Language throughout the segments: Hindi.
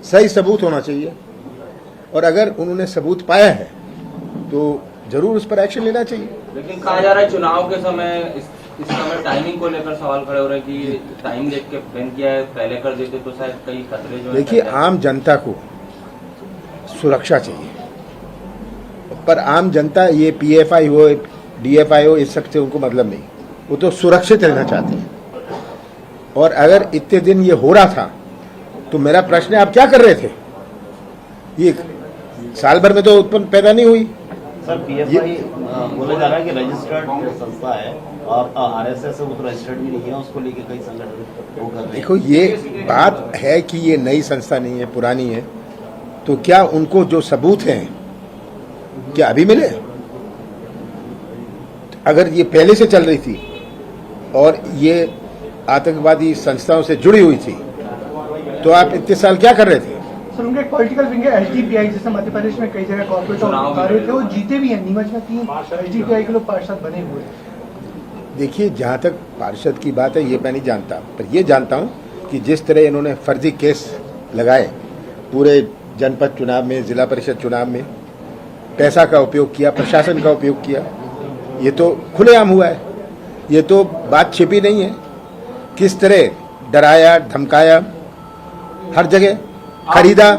सही सबूत होना चाहिए, और अगर उन्होंने सबूत पाया है तो जरूर उस पर एक्शन लेना चाहिए। लेकिन कहा जा रहा है चुनाव के समय इस समय टाइमिंग को लेकर सवाल खड़े हो रहे हैं कि टाइम देख के बैन किया है, पहले कर देते तो शायद कई खतरे जो देखिए, आम जनता को सुरक्षा चाहिए, पर आम जनता ये पीएफआई हो डीएफआई हो इस सब से उनको मतलब नहीं, वो तो सुरक्षित रहना चाहते हैं। और अगर इतने दिन ये हो रहा था तो मेरा प्रश्न है, आप क्या कर रहे थे? ये साल भर में तो उत्पन्न पैदा नहीं हुई। सर, पीएफआई बोला जा रहा है कि रजिस्टर्ड संस्था है और आरएसएस वो तो रजिस्टर्ड भी नहीं है, उसको लेके कई संगठन वो कर रहे हैं। देखो, ये बात है कि ये नई संस्था नहीं है, पुरानी है, तो क्या उनको जो सबूत हैं क्या अभी मिले? अगर ये पहले से चल रही थी और ये आतंकवादी संस्थाओं से जुड़ी हुई थी तो आप इतने साल क्या कर रहे थे? सर, उनके पॉलिटिकल विंग है एसडीपीआई, जैसे मध्य प्रदेश में कई जगह कॉर्पोरेट कार्य थे, वो जीते भी हैं। नीमच में 3 एसडीपीआई के लोग पार्षद बने हुए हैं। देखिए, जहाँ तक पार्षद की बात है ये मैं नहीं जानता, पर ये जानता हूँ कि जिस तरह इन्होंने फर्जी केस लगाए पूरे जनपद चुनाव में, जिला परिषद चुनाव में, पैसा का उपयोग किया, प्रशासन का उपयोग किया, ये तो खुलेआम हुआ है, ये तो बात छिपी नहीं है। किस तरह डराया, धमकाया, हर जगह खरीदा।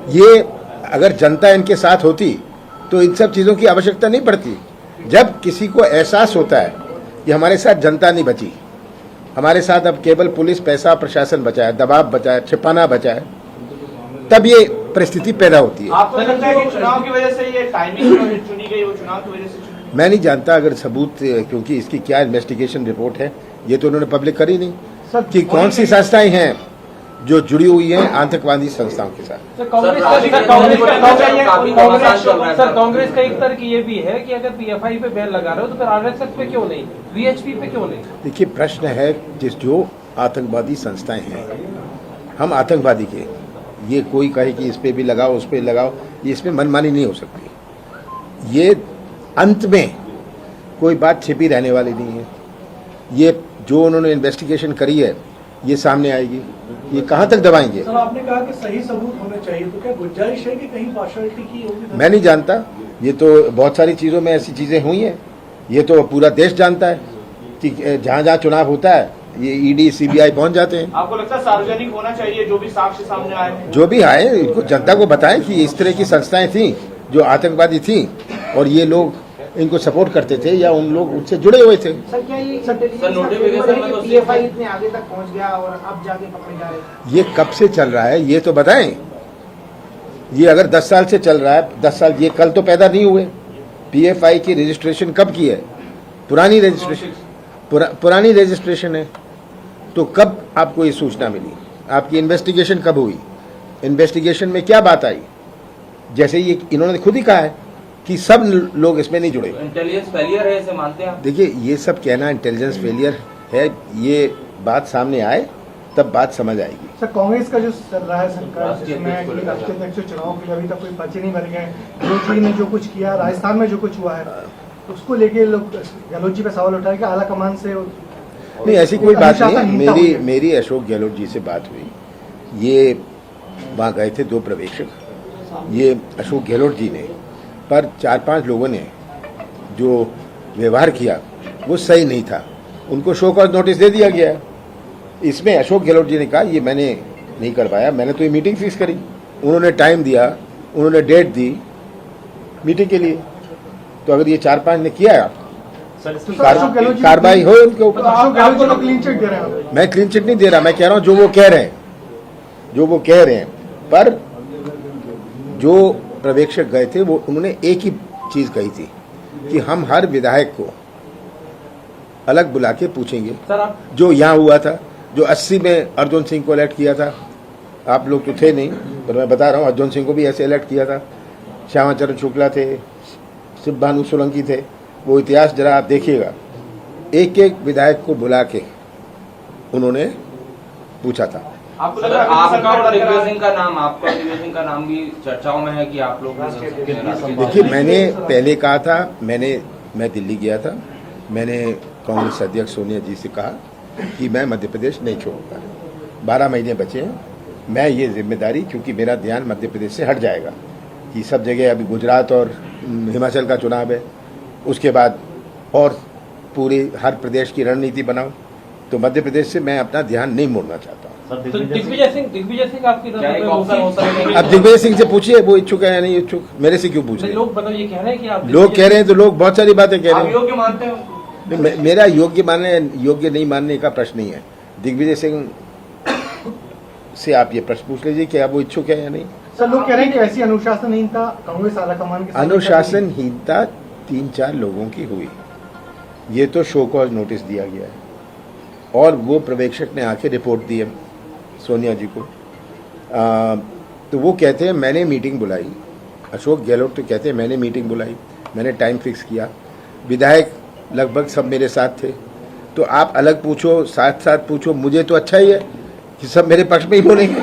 ये अगर जनता इनके साथ होती तो इन सब चीज़ों की आवश्यकता नहीं पड़ती। जब किसी को एहसास होता है कि हमारे साथ जनता नहीं बची, हमारे साथ अब केवल पुलिस, पैसा, प्रशासन बचा है, दबाव बचा है, छिपाना बचा है, तब ये परिस्थिति पैदा होती है। आपको लगता है कि चुनाव की वजह से ये टाइमिंग चुनी गई, वो चुनाव की वजह से मैं नहीं जानता अगर सबूत, क्योंकि इसकी क्या इन्वेस्टिगेशन रिपोर्ट है ये तो उन्होंने पब्लिक करी नहीं कि कौन सी संस्थाएं हैं जो जुड़ी हुई हैं आतंकवादी संस्थाओं के साथ। सर, कांग्रेस का एक तर्क ये भी है कि अगर पीएफआई पे बैन लगा रहे हो तो फिर आरएसएस पे क्यों नहीं, वीएचपी पे क्यों नहीं? देखिए, प्रश्न है जो आतंकवादी संस्थाएं हैं, हम आतंकवादी के, ये कोई कहे कि इस पे भी लगाओ, उस पे लगाओ, ये इसमें मनमानी नहीं हो सकती। ये अंत में कोई बात छिपी रहने वाली नहीं है। ये जो उन्होंने इन्वेस्टिगेशन करी है ये सामने आएगी। ये कहाँ तक दबाएंगे? सर, आपने कहा कि सही सबूत होने चाहिए, तो क्या गुंजाइश है कि कहीं पार्शियलिटी की होगी? मैं नहीं जानता, ये तो बहुत सारी चीज़ों में ऐसी चीज़ें हुई हैं, ये तो पूरा देश जानता है कि जहाँ जहाँ चुनाव होता है ये ईडी सीबीआई पहुँच जाते हैं। आपको लगता है सार्वजनिक होना चाहिए, जो भी साक्ष्य सामने आए, जो भी आए इनको जनता को बताएं कि इस तरह की संस्थाएं थी जो आतंकवादी थी और ये लोग इनको सपोर्ट करते थे या उन लोग उससे जुड़े हुए थे। सर, क्या ये नोटिफिकेशन में पीएफआई इतने आगे तक पहुंच गया और अब जाके पकड़े जा रहे हैं? ये कब से चल रहा है ये तो बताएं। ये अगर 10 साल से चल रहा है, 10 साल, ये कल तो पैदा नहीं हुए। पीएफआई की रजिस्ट्रेशन कब की है? पुरानी रजिस्ट्रेशन, पुरानी रजिस्ट्रेशन है। तो कब आपको ये सूचना मिली? आपकी इन्वेस्टिगेशन कब हुई? इन्वेस्टिगेशन में क्या बात आई? जैसे ये इन्होंने खुद ही कहा है कि सब लोग इसमें नहीं जुड़े। इंटेलिजेंस फेलियर है, इसे मानते हैं आप? देखिए, ये सब कहना इंटेलिजेंस फेलियर है, ये बात सामने आए तब बात समझ आएगी। सर, कांग्रेस का जो चल रहा है सरकार, जिसमें राष्ट्रीय अध्यक्ष चुनाव के लिए अभी तक कोई पर्चे नहीं भरे गए, गहलोत जी ने जो कुछ किया, राजस्थान में जो कुछ हुआ है, उसको लेके लोग गहलोत जी पे सवाल उठाए कि आला कमान से नहीं, ऐसी कोई बात नहीं। मेरी अशोक गहलोत जी से बात हुई, ये वहाँ गए थे 2 पर्यवेक्षक, ये अशोक गहलोत जी ने, पर 4-5 लोगों ने जो व्यवहार किया वो सही नहीं था, उनको शो कॉज नोटिस दे दिया गया है। इसमें अशोक गहलोत जी ने कहा ये मैंने नहीं कर पाया, मैंने तो ये मीटिंग फिक्स करी, उन्होंने टाइम दिया, उन्होंने डेट दी मीटिंग के लिए, तो अगर ये 4-5 ने किया कार्रवाई हो उनके ऊपर। क्लीन चिट दे रहे हैं? मैं क्लीन चिट नहीं दे रहा, मैं कह रहा हूँ जो वो कह रहे हैं, पर जो पर्यवेक्षक गए थे वो उन्होंने एक ही चीज कही थी कि हम हर विधायक को अलग बुला के पूछेंगे जो यहाँ हुआ था, जो 80 में अर्जुन सिंह को अलर्ट किया था। आप लोग तो थे नहीं, पर मैं बता रहा हूँ अर्जुन सिंह को भी ऐसे अलर्ट किया था, श्यामाचरण शुक्ला थे, शिव भानु सोलंकी थे, वो इतिहास जरा आप देखिएगा। एक एक विधायक को बुला के उन्होंने पूछा था। आपको आपका और दिग्विजय सिंह का नाम भी चर्चाओं में है कि आप लोग? देखिए, मैंने पहले कहा था, मैं दिल्ली गया था, मैंने कांग्रेस अध्यक्ष सोनिया जी से कहा कि मैं मध्य प्रदेश नहीं छोड़ूंगा, 12 महीने बचे हैं, मैं ये जिम्मेदारी, क्योंकि मेरा ध्यान मध्य प्रदेश से हट जाएगा कि सब जगह अभी गुजरात और हिमाचल का चुनाव है, उसके बाद और पूरी हर प्रदेश की रणनीति बनाऊं, तो मध्य प्रदेश से मैं अपना ध्यान नहीं मोड़ना चाहता हूं। सर तो दिग्विजय सिंह आपकी क्या एक ऑप्शन हो सकता है? अब दिग्विजय सिंह से पूछिए वो इच्छुक है या नहीं इच्छुक, मेरे से क्यों पूछ रहे हैं? लोग मतलब ये कह रहे हैं कि आप लोग कह रहे हैं तो लोग बहुत सारी बातें कह रहे आप हैं। योग्य मानते हो? नहीं, मेरा योग्य नहीं मानने का प्रश्न नहीं है। दिग्विजय सिंह से आप ये प्रश्न पूछ लीजिए कि अब वो इच्छुक है या नहीं। सर लोग कह रहे हैं कि ऐसी अनुशासनहीनता कांग्रेस आलाकमान के सामने अनुशासनहीनता 3-4 लोगों की हुई, ये तो शो कॉज नोटिस दिया गया है और वो पर्यवेक्षक ने आके रिपोर्ट दी है सोनिया जी को। तो वो कहते हैं मैंने मीटिंग बुलाई, अशोक गहलोत तो कहते हैं मैंने मीटिंग बुलाई, मैंने टाइम फिक्स किया, विधायक लगभग सब मेरे साथ थे। तो आप अलग पूछो साथ साथ पूछो, मुझे तो अच्छा ही है कि सब मेरे पक्ष में ही बोलेंगे,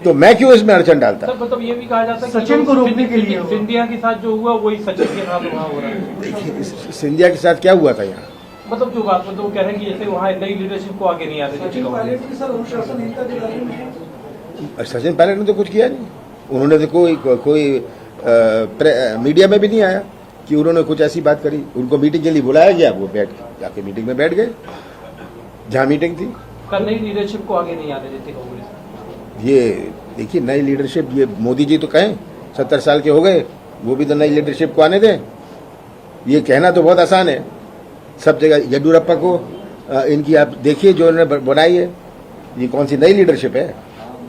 तो मैं क्यों इसमें अड़चन डालता। सर मतलब ये भी कहा जाता है कि सचिन को रोकने के लिए सिंधिया के साथ जो हुआ वही सचिन के साथ वहाँ हो रहा है। देखिए सिंधिया के साथ क्या हुआ था यहाँ, मतलब जो बात मतलब वो कह रहे हैं कि जैसे वहाँ नई लीडरशिप को आगे नहीं आते थे। सचिन पायलट ने तो कुछ किया नहीं, उन्होंने तो कोई मीडिया में भी नहीं आया कि उन्होंने कुछ ऐसी बात करी। उनको मीटिंग के लिए बुलाया गया, वो बैठ जाके मीटिंग में बैठ गए जहाँ मीटिंग थी। कल नई लीडरशिप को आगे नहीं आते देते कांग्रेस। ये देखिए नई लीडरशिप, ये मोदी जी तो कहें 70 साल के हो गए, वो भी तो नई लीडरशिप को आने दें। ये कहना तो बहुत आसान है, सब जगह येडियुरप्पा को इनकी आप देखिए जो उन्होंने बनाई है, ये कौन सी नई लीडरशिप है।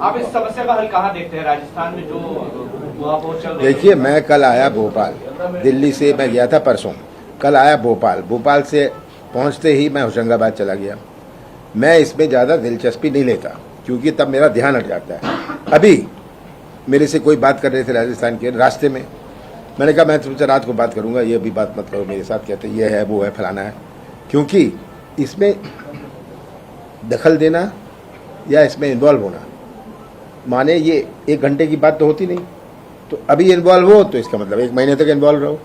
आप इस समस्या का हल कहाँ देखते हैं? राजस्थान में जो वहाँ बहुत चल रही है। देखिए मैं कल आया भोपाल, दिल्ली से मैं गया था परसों, कल आया भोपाल से पहुंचते ही मैं होशंगाबाद चला गया। मैं इसमें ज़्यादा दिलचस्पी नहीं लेता क्योंकि तब मेरा ध्यान हट जाता है। अभी मेरे से कोई बात कर रहे थे राजस्थान के रास्ते में, मैंने कहा मैं तुमसे रात को बात करूंगा, ये अभी बात मत करो मेरे साथ। कहते ये है वो है फलाना है, क्योंकि इसमें दखल देना या इसमें इन्वॉल्व होना माने ये 1 घंटे की बात तो होती नहीं। तो अभी इन्वॉल्व हो तो इसका मतलब 1 महीने तक इन्वॉल्व रहो।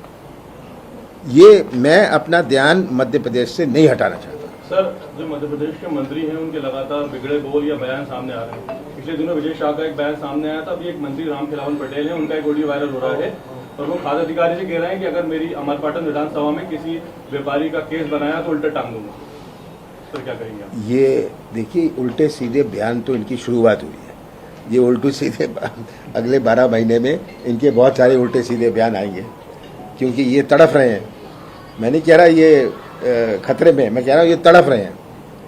ये मैं अपना ध्यान मध्य प्रदेश से नहीं हटाना चाहता। सर जो मध्य प्रदेश के मंत्री हैं उनके लगातार बिगड़े बोल या बयान सामने आ रहे हैं। पिछले दिनों विजय शाह का एक बयान सामने आया था, अभी एक मंत्री रामखेलावन पटेल है, उनका एक ऑडियो वायरल हो रहा है और वो खाद्य अधिकारी से कह रहे हैं कि अगर मेरी अमरपाटन विधानसभा में किसी व्यापारी का केस बनाया तो उल्टा टांग दूंगा। सर क्या करेंगे आप? ये देखिए उल्टे सीधे बयान तो इनकी शुरुआत हुई है, ये उल्टे सीधे अगले 12 महीने में इनके बहुत सारे उल्टे सीधे बयान आएंगे क्योंकि ये तड़फ रहे हैं। मैं नहीं कह रहा ये खतरे में, मैं कह रहा हूँ ये तड़फ रहे हैं।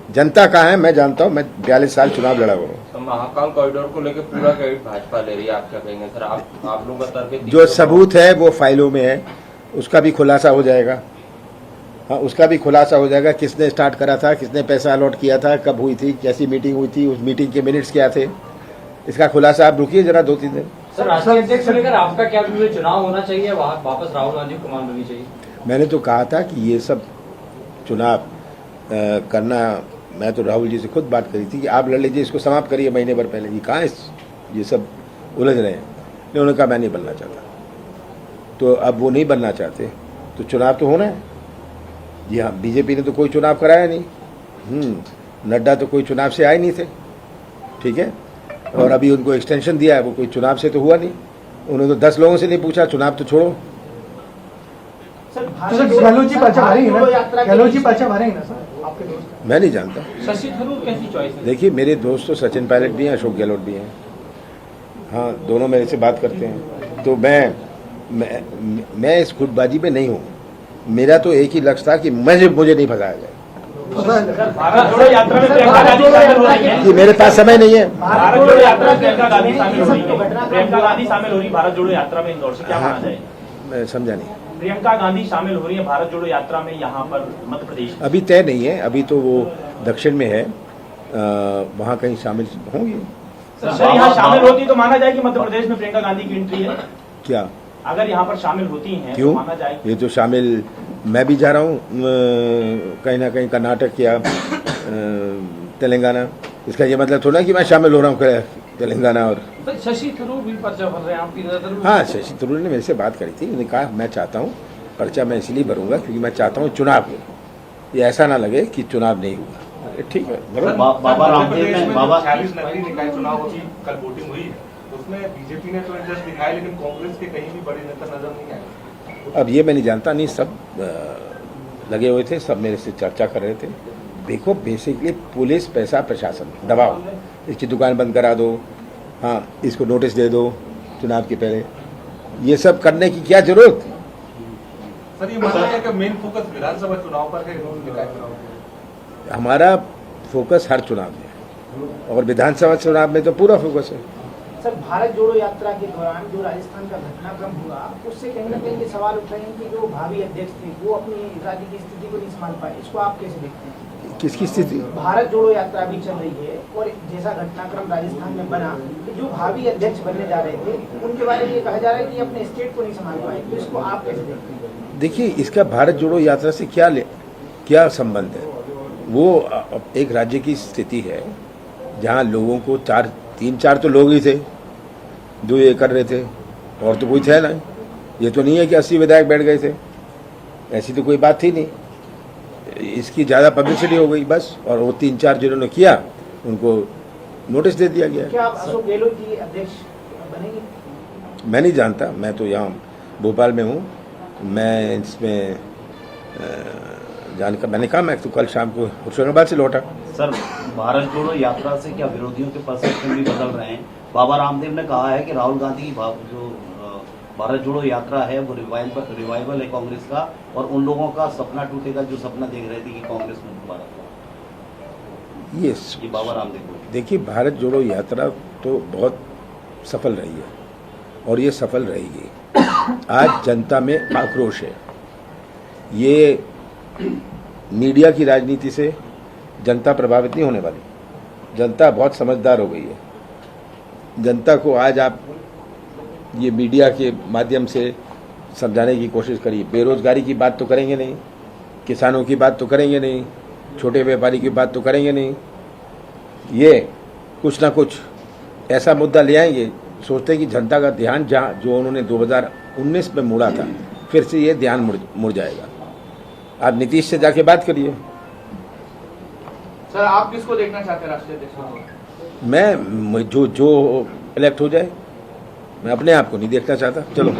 जनता कहाँ है मैं जानता हूँ, मैं 42 साल चुनाव लड़ा हुआ हूँ। तो महाकाल कॉरिडोर को लेकर पूरा क्रेडिट भाजपा ले रही है, आप क्या कहेंगे सर? आप लोगों का तर्क है जो सबूत है वो फाइलों में है, उसका भी खुलासा हो जाएगा। हाँ उसका भी खुलासा हो जाएगा, किसने स्टार्ट करा था, किसने पैसा अलॉट किया था, कब हुई थी, कैसी मीटिंग हुई थी, उस मीटिंग के मिनट्स क्या थे, इसका खुलासा आप रुकिए जरा 2-3 दिन। सर राष्ट्रीय अध्यक्ष को लेकर आपका क्या व्यू है? चुनाव होना चाहिए, वापस राहुल गांधी को कमान लेनी चाहिए? मैंने तो कहा था कि ये सब चुनाव करना, मैं तो राहुल जी से खुद बात करी थी कि आप लड़ लीजिए, इसको समाप्त करिए महीने भर पहले। ये कहाँ ये सब उलझ रहे हैं। उन्होंने कहा मैं नहीं बनना चाहता, तो अब वो नहीं बनना चाहते तो चुनाव तो होना है। जी हाँ, बीजेपी ने तो कोई चुनाव कराया नहीं, नड्डा तो कोई चुनाव से आए नहीं थे, ठीक है, और अभी उनको एक्सटेंशन दिया है, वो कोई चुनाव से तो हुआ नहीं। उन्होंने तो 10 लोगों से नहीं पूछा, चुनाव तो छोड़ो। गहलोत जी पर्चा भरेंगे ना? गहलोत जी पर्चा भरेंगे ना सर आपके दोस्त? मैं नहीं जानता। शशि थरूर कैसी चॉइस है? देखिए मेरे दोस्त तो सचिन पायलट भी हैं, अशोक गहलोत भी हैं, हाँ दोनों मेरे से बात करते हैं। तो मैं इस गुटबाजी में नहीं हूँ। मेरा तो एक ही लक्ष्य था कि मुझे नहीं फंसाया जाए। भारत जोड़ो यात्रा में प्रियंका गांधी शामिल हो रही है। कि मेरे पास समय नहीं है। भारत जोड़ो यात्रा में प्रियंका गांधी शामिल हो रही है। प्रियंका गांधी शामिल हो रही है भारत जोड़ो यात्रा में इंदौर से, क्या माना जाए? मैं समझा नहीं। प्रियंका गांधी शामिल हो रही है भारत जोड़ो यात्रा में यहाँ पर मध्य प्रदेश। अभी तय नहीं है, अभी तो वो दक्षिण में है, वहाँ कहीं शामिल होंगे। सर यहाँ शामिल होती तो माना जाए कि मध्य प्रदेश में प्रियंका गांधी की एंट्री है। क्या अगर यहाँ पर शामिल होती हैं क्यों? तो माना जाए ये तो शामिल, मैं भी जा रहा हूँ कहीं ना कहीं कर्नाटक या तेलंगाना। इसका ये मतलब थोड़ा कि मैं शामिल हो रहा हूँ तेलंगाना। और शशि थरूर भी पर्चा भर रहे हैं आपकी नजर में? हाँ, शशि थरूर ने मेरे से बात करी थी, उन्होंने कहा मैं चाहता हूँ पर्चा मैं इसलिए भरूंगा क्योंकि मैं चाहता हूँ चुनाव हो, ये ऐसा ना लगे कि चुनाव नहीं हुआ। ठीक है जरूर। बाबा रामदेव ने बाबा 46 नगरीय निकाय चुनाव की कल वोटिंग हुई है, उसमें बीजेपी ने तो इंटरेस्ट दिखाया, लेकिन कांग्रेस के कहीं भी बड़े नेता नजर नहीं आए। अब ये मैं नहीं जानता, नहीं सब लगे हुए थे, सब मेरे से चर्चा कर रहे थे। देखो बेसिकली पुलिस, पैसा, प्रशासन, दबाव, इसकी दुकान बंद करा दो, हाँ इसको नोटिस दे दो चुनाव के पहले, ये सब करने की क्या जरूरत। सर ये मानना है कि मेन फोकस विधानसभा चुनाव पर है, निकाय चुनाव पर? हमारा फोकस हर चुनाव में है और विधानसभा चुनाव में तो पूरा फोकस है। सर भारत जोड़ो यात्रा के दौरान जो राजस्थान का घटनाक्रम हुआ, उससे कहीं ना कहीं ये सवाल उठ रहे हैं कि जो भावी अध्यक्ष थे वो अपनी राज्य की स्थिति को नहीं संभाल पाए, इसको आप कैसे देखते हैं? किसकी स्थिति? भारत जोड़ो यात्रा भी चल रही है और जैसा घटनाक्रम राजस्थान में बना कि जो भावी अध्यक्ष बनने जा रहे थे उनके बारे में ये कहा जा रहा है कि अपने स्टेट को नहीं संभाल पाए, तो इसको आप कैसे देखते हैं? देखिए इसका भारत जोड़ो यात्रा से क्या संबंध है? वो एक राज्य की स्थिति है जहाँ लोगों को 3-4 तो लोग ही थे जो ये कर रहे थे, और तो कोई थे नहीं। ये तो नहीं है कि 80 विधायक बैठ गए थे, ऐसी तो कोई बात थी नहीं। इसकी ज़्यादा पब्लिसिटी हो गई बस, और वो 3-4 जिन्होंने किया उनको नोटिस दे दिया गया। क्या आप अशोक गहलोत जी अध्यक्ष बनेंगे? मैं नहीं जानता, मैं तो यहाँ भोपाल में हूँ, मैं इसमें जानकर मैंने कहा मैं तो कल शाम को होशंगाबाद से लौटा। सर भारत जोड़ो यात्रा से क्या विरोधियों के परसेप्शन भी बदल रहे हैं? बाबा रामदेव ने कहा है कि राहुल गांधी की जो भारत जोड़ो यात्रा है वो रिवाइवल है कांग्रेस का, और उन लोगों का सपना टूटेगा जो सपना देख रहे थे कि कांग्रेस में दोबारा। ये बाबा रामदेव को देखिए, भारत जोड़ो यात्रा तो बहुत सफल रही है और ये सफल रहेगी। आज जनता में आक्रोश है। ये मीडिया की राजनीति से जनता प्रभावित नहीं होने वाली। जनता बहुत समझदार हो गई है। जनता को आज आप ये मीडिया के माध्यम से समझाने की कोशिश करिए। बेरोजगारी की बात तो करेंगे नहीं, किसानों की बात तो करेंगे नहीं, छोटे व्यापारी की बात तो करेंगे नहीं। ये कुछ ना कुछ ऐसा मुद्दा ले आएंगे, सोचते हैं कि जनता का ध्यान जहाँ जो उन्होंने 2019 में मुड़ा था, फिर से ये ध्यान मुड़ जाएगा। आप नीतीश से जाके बात करिए। सर आप किसको देखना चाहते हैं राष्ट्रीय अध्यक्ष? मैं जो इलेक्ट हो जाए, मैं अपने आप को नहीं देखना चाहता। चलो।